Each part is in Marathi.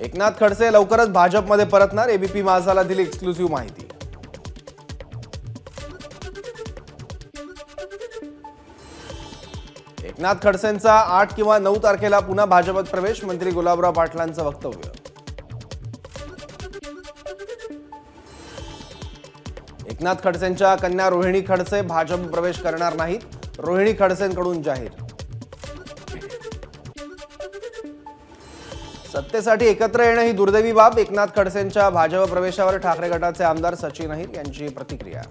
एकनाथ खडसे लवकरच भाजपमध्ये परतणार, एबीपी माझाला दिली एक्सक्लुसिव्ह माहिती। एकनाथ खडसेंचा 8 किंवा 9 तारखेला पुन्हा भाजपात प्रवेश, मंत्री गुलाबराव पाटलांचं वक्तव्य। एकनाथ खडसेंच्या कन्या रोहिणी खडसे भाजप प्रवेश करणार नाहीत, रोहिणी खडसेंकडून जाहीर। सत्तेसाठी एकत्र येणं ही दुर्दैवी बाब, एकनाथ खडसेंच्या भाजप प्रवेशावर ठाकरे गटाचे आमदार सचिन अहिर यांची प्रतिक्रिया।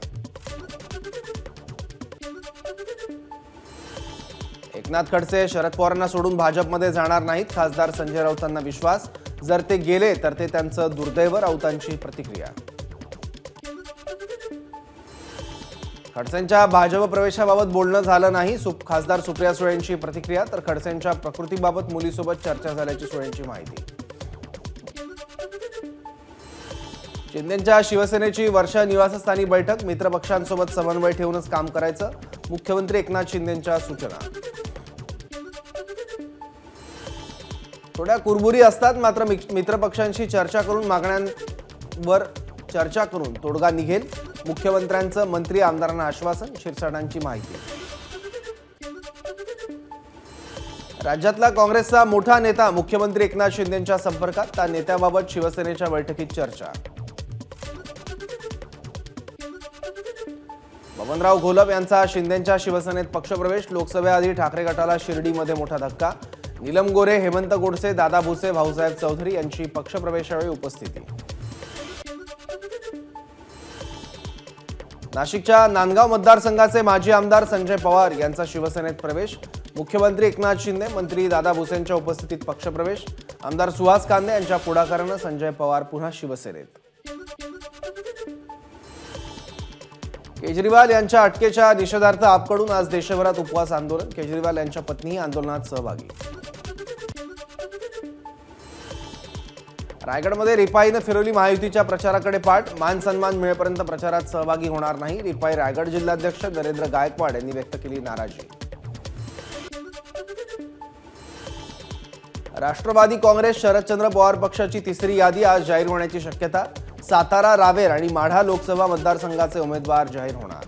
एकनाथ खडसे शरद पवारांना सोडून भाजपमध्ये जाणार नाहीत, खासदार संजय राऊतांना विश्वास, जर ते गेले तर ते त्यांचं दुर्दैव, राऊतांची प्रतिक्रिया। खडसेंच्या भाजप प्रवेशाबाबत बोलणं झालं नाही, खासदार सुप्रिया सुळेंची प्रतिक्रिया, तर खडसेंच्या प्रकृतीबाबत मुलीसोबत चर्चा झाल्याची सुळेंची माहिती। शिंदेंच्या शिवसेनेची वर्षा निवासस्थानी बैठक, मित्रपक्षांसोबत समन्वय ठेवूनच काम करायचं, मुख्यमंत्री एकनाथ शिंदेंच्या सूचना। थोड्या कुरबुरी असतात, मात्र मित्रपक्षांशी चर्चा करून मागण्यांवर चर्चा करून तोडगा निघेल, मुख्यमंत्र्यांचं मंत्री आमदारांना आश्वासन, शिरसाटांची माहिती। राज्यातला काँग्रेसचा मोठा नेता मुख्यमंत्री एकनाथ शिंदेंच्या संपर्कात, त्या नेत्याबाबत शिवसेनेच्या बैठकीत चर्चा। बबनराव घोलप यांचा शिंदेंच्या शिवसेनेत पक्षप्रवेश, लोकसभेआधी ठाकरे गटाला शिर्डीमध्ये मोठा धक्का, नीलम गोरे, हेमंत गोडसे, दादा भुसे, भाऊसाहेब चौधरी यांची पक्षप्रवेशावेळी उपस्थिती। नाशिकच्या नांदगाव मतदारसंघाचे माजी आमदार संजय पवार यांचा शिवसेनेत प्रवेश, मुख्यमंत्री एकनाथ शिंदे, मंत्री दादा भुसेंच्या उपस्थितीत पक्षप्रवेश, आमदार सुहास कांदे यांच्या पुढाकाराने संजय पवार पुन्हा शिवसेनेत। केजरीवाल यांच्या अटकेच्या निषेधार्थ आपकडून आज देशभरात उपवास आंदोलन, केजरीवाल यांच्या पत्नीही आंदोलनात सहभागी। रायगडमध्ये रिपाईने फिरवली महायुतीच्या प्रचाराकडे पाठ, मान सन्मान मिळेपर्यंत प्रचारात सहभागी होणार नाही, रिपाई रायगड जिल्हाध्यक्ष नरेंद्र गायकवाड यांनी व्यक्त केली नाराजी। राष्ट्रवादी काँग्रेस शरदचंद्र पवार पक्षाची तिसरी यादी आज जाहीर होण्याची शक्यता, सातारा, रावेर आणि माढा लोकसभा मतदारसंघाचे उमेदवार जाहीर होणार।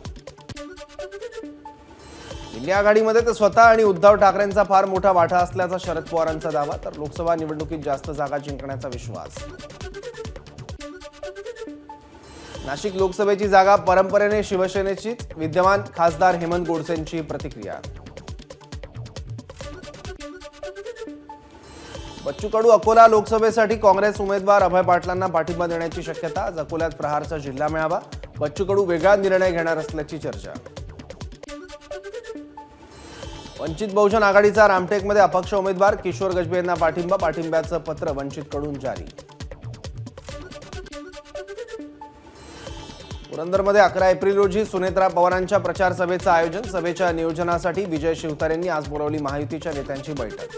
इंडिया आघाडीमध्ये तर स्वतः आणि उद्धव ठाकरेंचा फार मोठा वाटा असल्याचा शरद पवारांचा दावा, तर लोकसभा निवडणुकीत जास्त जागा जिंकण्याचा विश्वास। नाशिक लोकसभेची जागा परंपरेने शिवसेनेचीच, विद्यमान खासदार हेमंत गोडसेंची प्रतिक्रिया। बच्चू कडू अकोला लोकसभेसाठी काँग्रेस उमेदवार अभय पाटलांना पाठिंबा देण्याची शक्यता, आज अकोल्यात प्रहारचा जिल्हा मेळावा, बच्चू कडू वेगळा निर्णय घेणार असल्याची चर्चा। वंचित बहुजन आघाडीचा रामटेकमध्ये अपक्ष उमेदवार किशोर गजबे यांना पाठिंबा, पाठिंब्याचं पत्र वंचितकडून जारी। पुरंदरमध्ये 11 एप्रिल रोजी सुनेत्रा पवारांच्या प्रचार सभेचं आयोजन, सभेच्या नियोजनासाठी विजय शिवतारेंनी आज बोलावली महायुतीच्या नेत्यांची बैठक।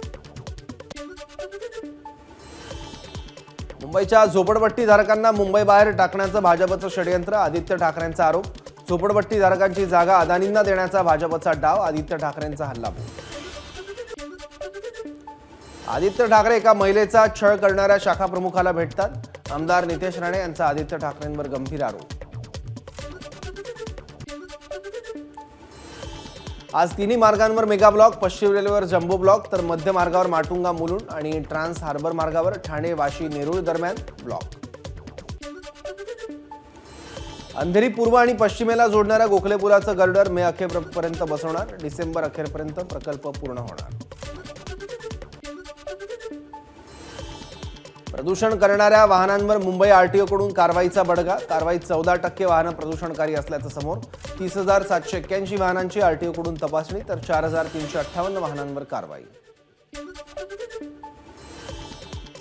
मुंबईच्या झोपडपट्टीधारकांना मुंबई बाहेर टाकण्याचं भाजपचं षडयंत्र, आदित्य ठाकरेंचा आरोप, झोपडपट्टीधारकांची जागा अदानींना देण्याचा भाजपचा डाव, आदित्य ठाकरेंचा हल्लाबोल। आदित्य ठाकरे एका महिलेचा छळ करणाऱ्या शाखा प्रमुखाला भेटतात, आमदार नितेश राणे यांचा आदित्य ठाकरेंवर गंभीर आरोप। आज तिन्ही मार्गांवर मेगा ब्लॉक, पश्चिम रेल्वेवर जम्बो ब्लॉक, तर मध्य मार्गावर माटुंगा मुलुंड आणि ट्रान्स हार्बर मार्गावर ठाणे वाशी नेरूळ दरम्यान ब्लॉक। अंधेरी पूर्व आणि पश्चिमेला जोडणाऱ्या गोखले पुलाचं गर्डर मे अखेरपर्यंत बसवणार, डिसेंबर अखेरपर्यंत प्रकल्प पूर्ण होणार। प्रदूषण करणाऱ्या वाहनांवर मुंबई आरटीओकडून कारवाईचा बडगा, कारवाईत 14% वाहनं प्रदूषणकारी असल्याचं समोर, 30,781 वाहनांची आरटीओकडून तपासणी, तर 4,358 वाहनांवर कारवाई।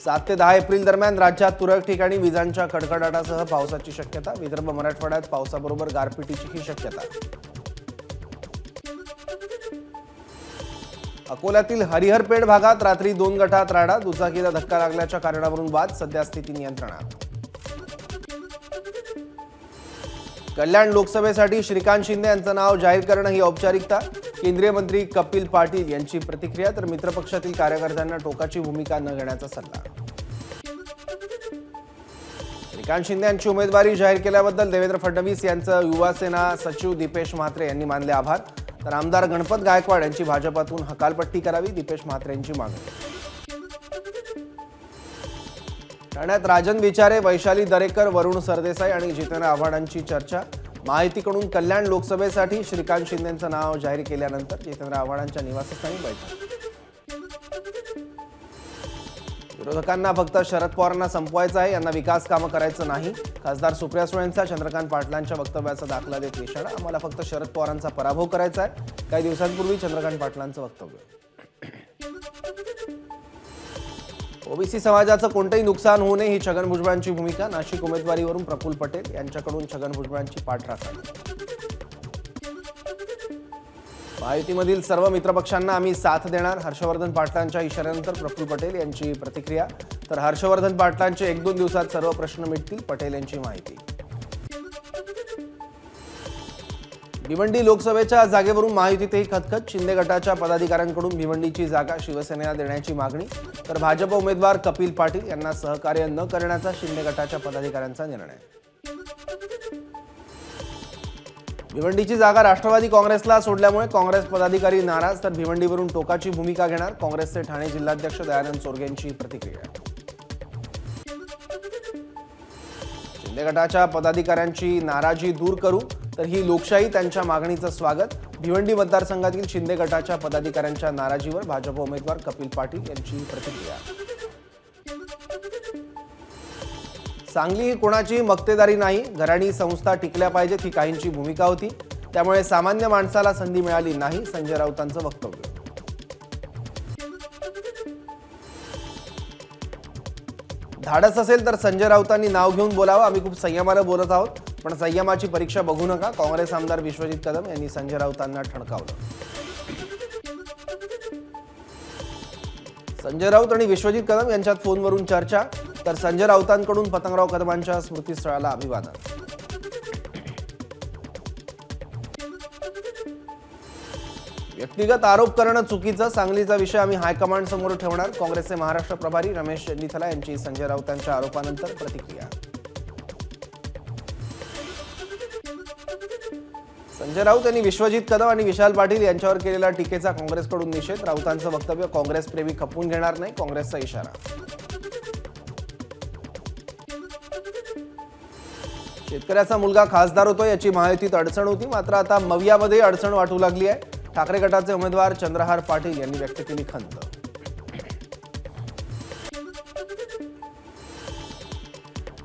7 ते 10 एप्रिल दरम्यान राज्यात तुरळक ठिकाणी विजांच्या कडकडाटासह पावसाची शक्यता, विदर्भ मराठवाड्यात पावसाबरोबर गारपिटीचीही शक्यता। अकोल्यातील हरिहरपेठ भागात रात्री 2 गटात राडा, दुचाकीला धक्का लागल्याच्या कारणावरून वाद, सध्या स्थिती नियंत्रणात। कल्याण लोकसभेसाठी श्रीकांत शिंदे यांचं नाव जाहीर करणं ही औपचारिकता. केंद्रीय मंत्री कपिल पाटील यांची प्रतिक्रिया. तर मित्रपक्षातील कार्यकर्त्यांना टोकाची भूमिका न घेण्याचा सल्ला. श्रीकांत शिंदे यांची उमेदवारी जाहीर केल्याबद्दल देवेंद्र फडणवीस यांचं युवा सेना सचिव दीपेश म्हात्रे यांनी मानले आभार. तर आमदार गणपत गायकवाड यांची भाजपातून हकालपट्टी करावी, दीपेश म्हात्रे यांची मागणी. ठाण्यात राजन विचारे, वैशाली दरेकर, वरुण सरदेसाई आणि जितेंद्र आव्हाडांची चर्चा. माहितीकडून कल्याण लोकसभेसाठी श्रीकांत शिंदेंचं नाव जाहीर केल्यानंतर जितेंद्र आव्हाडांच्या निवासस्थानी बैठक. विरोधकांना फक्त शरद पवारांना संपवायचं आहे, यांना विकास कामं करायचं नाही. खासदार सुप्रिया सुळेंचा चंद्रकांत पाटलांच्या वक्तव्याचा दाखला देत इशारा. आम्हाला फक्त शरद पवारांचा पराभव करायचा आहे. काही दिवसांपूर्वी चंद्रकांत पाटलांचं वक्तव्य. ओबीसी समाजाचं कोणतेही नुकसान होऊ नये ही छगन भुजबळांची भूमिका. नाशिक उमेदवारीवरून प्रफुल्ल पटेल यांच्याकडून छगन भुजबळांची पाठराखण. महायुतीमधील सर्व मित्रपक्षांना आम्ही साथ देणार. हर्षवर्धन पाटलांच्या इशाऱ्यानंतर प्रफुल्ल पटेल यांची प्रतिक्रिया. तर हर्षवर्धन पाटलांचे 1-2 दिवसात सर्व प्रश्न मिटतील, पटेल यांची माहिती. भिवंडी लोकसभेच्या जागेवरून महायुतीतही खतखत. शिंदे गटाच्या पदाधिकाऱ्यांकडून भिवंडीची जागा शिवसेनेला देण्याची मागणी. तर भाजप उमेदवार कपिल पाटील यांना सहकार्य न करण्याचा शिंदे गटाच्या पदाधिकाऱ्यांचा निर्णय. भिवंडीची जागा राष्ट्रवादी काँग्रेसला सोडल्यामुळे काँग्रेस पदाधिकारी नाराज. तर भिवंडीवरून टोकाची भूमिका घेणार. काँग्रेसचे ठाणे जिल्हाध्यक्ष दयानंद सोरगे यांची प्रतिक्रिया. शिंदे गटाच्या पदाधिकाऱ्यांची नाराजी दूर करू. तर ही लोकशाही, त्यांच्या मागणीचं स्वागत. भिवंडी मतदारसंघातील शिंदे गटाच्या पदाधिकाऱ्यांच्या नाराजीवर भाजप उमेदवार कपिल पाटील यांची प्रतिक्रिया. सांगली ही कोणाची मक्तेदारी नाही, घराणी संस्था टिकल्या पाहिजेत ही काहींची भूमिका होती. त्यामुळे सामान्य माणसाला संधी मिळाली नाही, संजय राऊतांचं वक्तव्य. धाडस असेल तर संजय राऊतांनी नाव घेऊन बोलावं. आम्ही खूप संयमानं बोलत आहोत, पण संयमाची परीक्षा बघू नका. काँग्रेस आमदार विश्वजित कदम यांनी संजय राऊतांना ठणकावलं. संजय राऊत आणि विश्वजित कदम यांच्यात फोनवरून चर्चा. तर संजय राऊतांकडून पतंगराव कदमांच्या स्मृतीस्थळाला अभिवादन. व्यक्तिगत आरोप करणं चुकीचं, सांगलीचा विषय आम्ही हायकमांड समोर ठेवणार. काँग्रेसचे महाराष्ट्र प्रभारी रमेश चंदिथला यांची संजय राऊतांच्या आरोपानंतर प्रतिक्रिया. संजय राऊत यांनी विश्वजित कदम आणि विशाल पाटील यांच्यावर केलेल्या टीकेचा काँग्रेसकडून निषेध. राऊतांचं वक्तव्य काँग्रेस प्रेमी खपवून घेणार नाही, काँग्रेसचा इशारा. शेतकऱ्याचा मुलगा खासदार होतो याची महायुतीत अडचण होती, मात्र आता मवियामध्ये अडचण वाटू लागली आहे. ठाकरे गटाचे उमेदवार चंद्रहार पाटील यांनी व्यक्त केली खंत.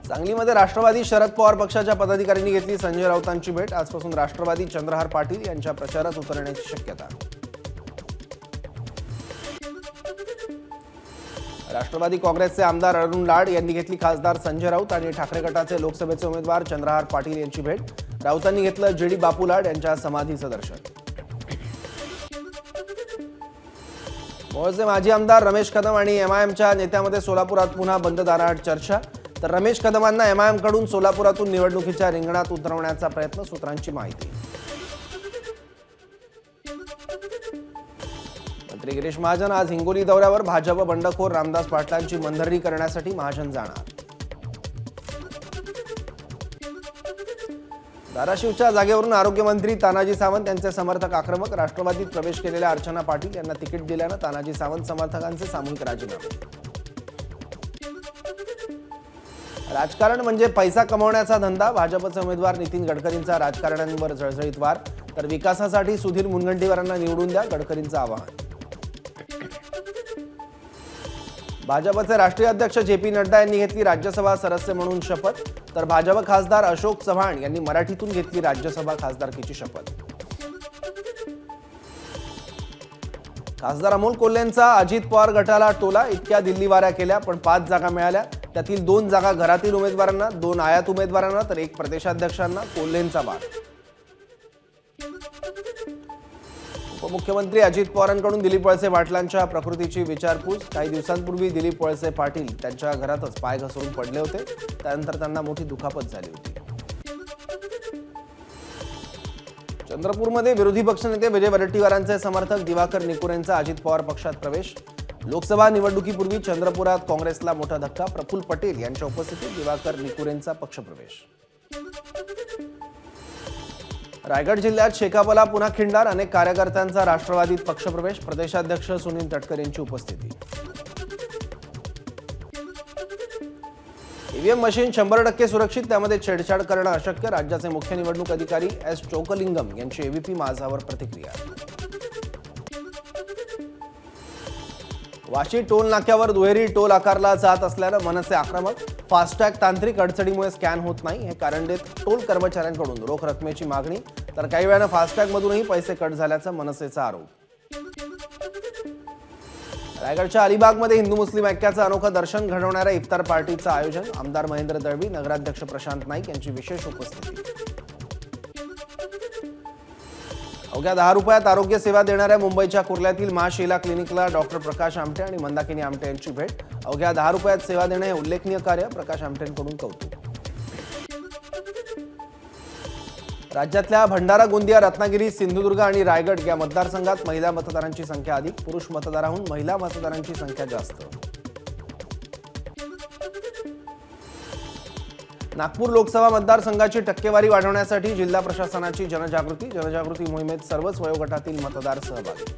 सांगलीमध्ये राष्ट्रवादी शरद पवार पक्षाच्या पदाधिकाऱ्यांनी घेतली संजय राऊतांची भेट. आजपासून राष्ट्रवादी चंद्रहार पाटील यांच्या प्रचारात उतरण्याची शक्यता. राष्ट्रवादी काँग्रेसचे आमदार अरुण लाड यांनी घेतली खासदार संजय राऊत आणि ठाकरे गटाचे लोकसभेचे उमेदवार चंद्रहार पाटील यांची भेट. राऊतांनी घेतलं जेडी बापू लाड यांच्या समाधीचं दर्शन. मोहोळचे माजी आमदार रमेश कदम आणि एमआयएमच्या नेत्यामध्ये सोलापुरात पुन्हा बंद दाराआड चर्चा. तर रमेश कदमांना एमआयएम कडून सोलापुरातून निवडणुकीच्या रिंगणात उतरवण्याचा प्रयत्न, सूत्रांची माहिती. मंत्री गिरीश महाजन आज हिंगोली दौऱ्यावर. भाजप बंडखोर रामदास पाटलांची मनधरणी करण्यासाठी महाजन जाणार. धाराशिवच्या जागेवरून आरोग्यमंत्री तानाजी सावंत यांचे समर्थक आक्रमक. राष्ट्रवादीत प्रवेश केलेल्या अर्चना पाटील यांना तिकीट दिल्यानं तानाजी सावंत समर्थकांचे सामूहिक राजीनामे. राजकारण म्हणजे पैसा कमवण्याचा धंदा. भाजपचे उमेदवार नितीन गडकरींचा राजकारण्यांवर जळजळीत वार. तर विकासासाठी सुधीर मुनगंटीवारांना निवडून द्या, गडकरींचं आवाहन. भाजपचे राष्ट्रीय अध्यक्ष जे.पी. नड्डा यांनी घेतली राज्यसभा सदस्य म्हणून शपथ. तर भाजप खासदार अशोक चव्हाण यांनी मराठीतून घेतली राज्यसभा खासदारकीची शपथ. खासदार अमोल कोल्हेंचा अजित पवार गटाला टोला. इतक्या दिल्ली वाऱ्या केल्या पण 5 जागा मिळाल्या. त्यातील 2 जागा घरातील उमेदवारांना, 2 आयात उमेदवारांना तर 1 प्रदेशाध्यक्षांना. कोल्हेंचा बार. उपमुख्यमंत्री अजित पवारांकडून दिलीप वळसे पाटलांच्या प्रकृतीची विचारपूस. काही दिवसांपूर्वी दिलीप वळसे पाटील त्यांच्या घरातच पाय घसरून पडले होते. त्यानंतर त्यांना मोठी दुखापत झाली होती. चंद्रपूरमध्ये विरोधी पक्षनेते विजय वडेट्टीवारांचे समर्थक दिवाकर निकुरेंचा अजित पवार पक्षात प्रवेश। लोकसभा निवडणुकीपूर्वी चंद्रपुरात काँग्रेसला मोठा धक्का। प्रफुल्ल पटेल यांच्या उपस्थितीत दिवाकर निकुरेंचा पक्षप्रवेश। रायगड जिल्ह्यात शेकापला पुन्हा खिंडार। अनेक कार्यकर्त्यांचा राष्ट्रवादीत पक्षप्रवेश। प्रदेशाध्यक्ष सुनील तटकरे यांची उपस्थिती। ईव्हीएम मशीन 100% सुरक्षित, त्यामध्ये छेडछाड करणं अशक्य। राज्याचे मुख्य निवडणूक अधिकारी एस चोकलिंगम यांची एव्हीपी माझावर प्रतिक्रिया। वाशी टोल नाक्यावर दुहेरी टोल आकारला जात असल्यानं मनसे आक्रमक। फास्टॅग तांत्रिक अडचणीमुळे स्कॅन होत नाही हे कारण देत टोल कर्मचाऱ्यांकडून रोख रकमेची मागणी, तर काही वेळानं फास्टॅगमधूनही पैसे कट झाल्याचा मनसेचा आरोप। रायगडच्या अलिबागमध्ये हिंदू मुस्लिम ऐक्याचं अनोखं दर्शन घडवणाऱ्या इफ्तार पार्टीचं आयोजन। आमदार महेंद्र दळवी, नगराध्यक्ष प्रशांत नाईक यांची विशेष उपस्थिती। अवघ्या 10 रुपयात आरोग्य सेवा देणाऱ्या मुंबईच्या कुर्ल्यातील मा शीला क्लिनिकला डॉक्टर प्रकाश आमटे आणि मंदाकिनी आमटे यांची भेट। अवघ्या 10 रुपयात सेवा देणे हे उल्लेखनीय कार्य, प्रकाश आमटेंकडून कौतुक। राज्यातल्या भंडारा, गोंदिया, रत्नागिरी, सिंधुदुर्ग आणि रायगड या मतदारसंघात महिला मतदारांची संख्या अधिक। पुरुष मतदारांहून महिला मतदारांची संख्या जास्त। नागपूर लोकसभा मतदारसंघाची टक्केवारी वाढवण्यासाठी जिल्हा प्रशासनाची जनजागृती मोहिमेत सर्वच वयोगटातील मतदार सहभागी।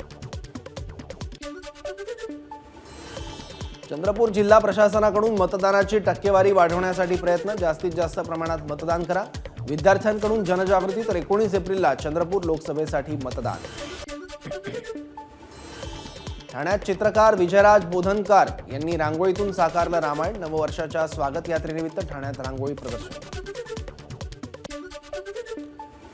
चंद्रपूर जिल्हा प्रशासनाकडून मतदानाची टक्केवारी वाढवण्यासाठी प्रयत्न। जास्तीत जास्त प्रमाणात मतदान करा। विद्यार्थ्यांकडून जनजागृती, तर 19 एप्रिलला चंद्रपूर लोकसभेसाठी मतदान। ठाण्यात चित्रकार विजयराज बोधनकार यांनी रांगोळीतून साकारलं रामायण। नववर्षाच्या स्वागत यात्रेनिमित्त ठाण्यात रांगोळी प्रदर्शन।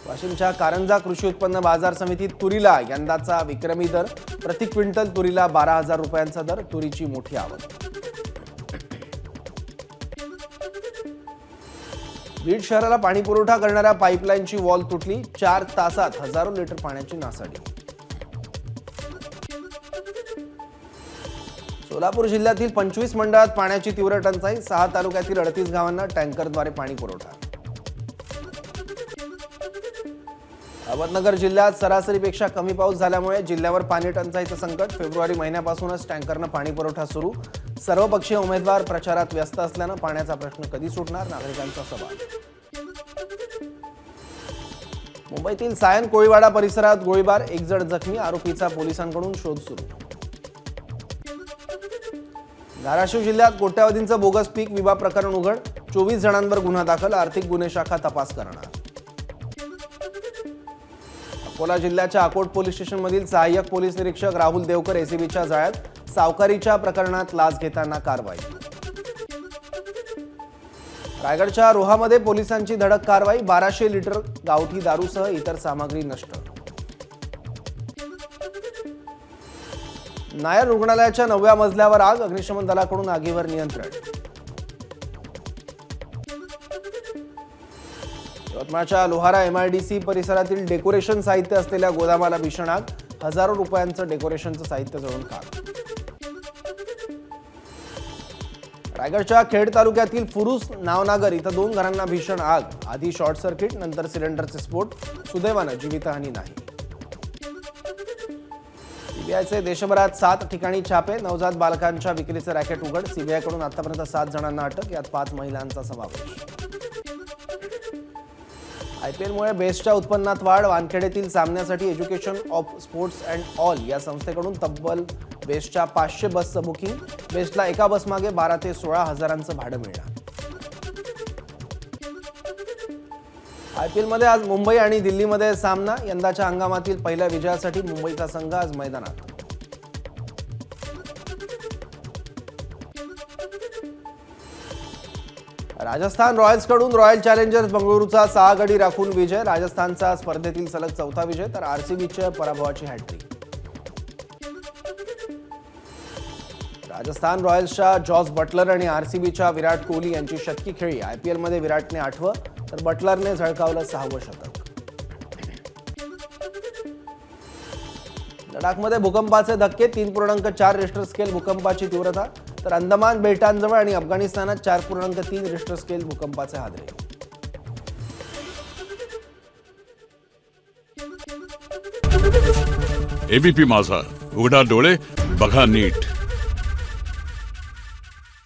वाशिमच्या कारंजा कृषी उत्पन्न बाजार समितीत तुरीला यंदाचा विक्रमी दर। प्रति क्विंटल तुरीला 12,000 रुपयांचा दर। तुरीची मोठी आवक। बीड शहराला पाणी पुरवठा करणाऱ्या पाईपलाईनची वॉल तुटली। 4 तासात हजारो लिटर पाण्याची नासाडी। सोलापूर जिल्ह्यातील 25 मंडळात पाण्याची तीव्र टंचाई। 6 तालुक्यातील 38 गावांना टँकरद्वारे पाणी पुरवठा। अहमदनगर जिल्ह्यात सरासरीपेक्षा कमी पाऊस झाल्यामुळे जिल्ह्यावर पाणी टंचाईचं संकट। फेब्रुवारी महिन्यापासूनच टँकरनं पाणी पुरवठा सुरू। सर्वपक्षीय उमेदवार प्रचारात व्यस्त असल्यानं पाण्याचा प्रश्न कधी सुटणार, नागरिकांचा सवाल। मुंबईतील सायन कोळीवाडा परिसरात गोळीबार, 1 जण जखमी। आरोपीचा पोलिसांकडून शोध सुरू। धाराशिव जिल्ह्यात कोट्यावधींचं बोगस पीक विमा प्रकरण उघड। 24 जणांवर गुन्हा दाखल। आर्थिक गुन्हे शाखा तपास करणार। अकोला जिल्ह्याच्या अकोट पोलीस स्टेशनमधील सहाय्यक पोलीस निरीक्षक राहुल देवकर एसीबीच्या जाळ्यात। सावकारीच्या प्रकरणात लाच घेताना कारवाई। रायगडच्या रोहामध्ये पोलिसांची धडक कारवाई। 1200 लिटर गावठी दारूसह इतर सामग्री नष्ट। नायर रुग्णालयाच्या 9व्या मजल्यावर आग। अग्निशमन दलाकडून आगीवर नियंत्रण। यवतमाळच्या लोहारा एमआयडीसी परिसरातील डेकोरेशन साहित्य असलेल्या गोदामाला भीषण आग। हजारो रुपयांचं डेकोरेशनचं साहित्य जळून खाक। रायगडच्या खेड तालुक्यातील फुरुस नावनागर इथं 2 घरांना भीषण आग। आधी शॉर्ट सर्किट, नंतर सिलेंडरचे स्फोट। सुदैवानं जीवितहानी नाही। सीबीआयचे देशभरात 7 ठिकाणी छापे। नवजात बालकांच्या विक्रीचे रॅकेट उघड। सीबीआयकडून आतापर्यंत 7 जणांना अटक, यात 5 महिलांचा समावेश। आयपीएलमुळे बेस्टच्या उत्पन्नात वाढ। वानखेडेतील सामन्यासाठी education of sports and all या संस्थेकडून तब्बल बेस्टच्या 500 बसचं बुकिंग। बेस्टला एका बसमागे 12 ते 16 हजारांचं भाडं मिळणार। आयपीएलमध्ये आज मुंबई आणि दिल्लीमध्ये सामना। यंदाच्या हंगामातील पहिल्या विजयासाठी मुंबईचा संघ आज मैदानात। राजस्थान रॉयल्सकडून रॉयल चॅलेंजर्स बंगळुरूचा 6 गडी राखून विजय। राजस्थानचा स्पर्धेतील सलग 4था विजय, तर आरसीबीच्या पराभवाची हॅट्रिक। राजस्थान रॉयल्सच्या जॉस बटलर आणि आरसीबीच्या विराट कोहली यांची शतकी खेळी। आयपीएलमध्ये विराटने 8वं, तर बटलरने झळकावलं 6वं शतक। लडाखमध्ये भूकंपाचे धक्के। 3.4 रिश्टर स्केल भूकंपाची तीव्रता, तर अंदमान बेटांजवळ आणि अफगाणिस्तानात 4.3 रिश्टर स्केल भूकंपाचे हादरे। एबीपी माझा, उघडा डोळे बघा नीट.